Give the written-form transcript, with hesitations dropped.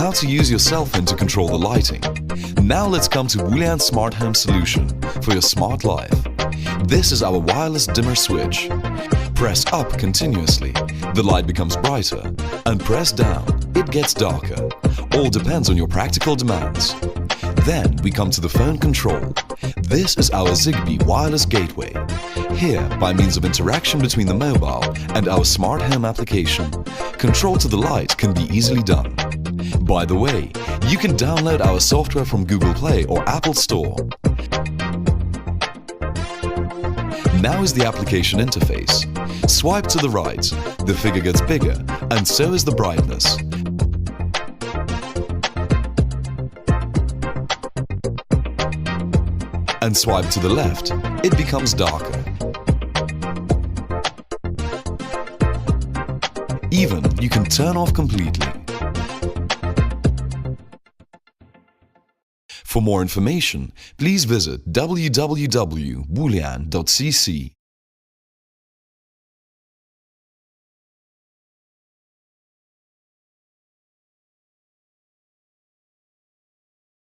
how to use your cell phone to control the lighting. Now let's come to Boolean Smart Home solution for your smart life. This is our wireless dimmer switch. Press up continuously, the light becomes brighter, and press down, it gets darker. All depends on your practical demands. Then we come to the phone control. This is our Zigbee wireless gateway. Here, by means of interaction between the mobile and our smart home application, control to the light can be easily done. By the way, you can download our software from Google Play or Apple Store. Now is the application interface. Swipe to the right, the figure gets bigger, and so is the brightness. And swipe to the left, it becomes darker. Even you can turn off completely. For more information, please visit www.boolean.cc.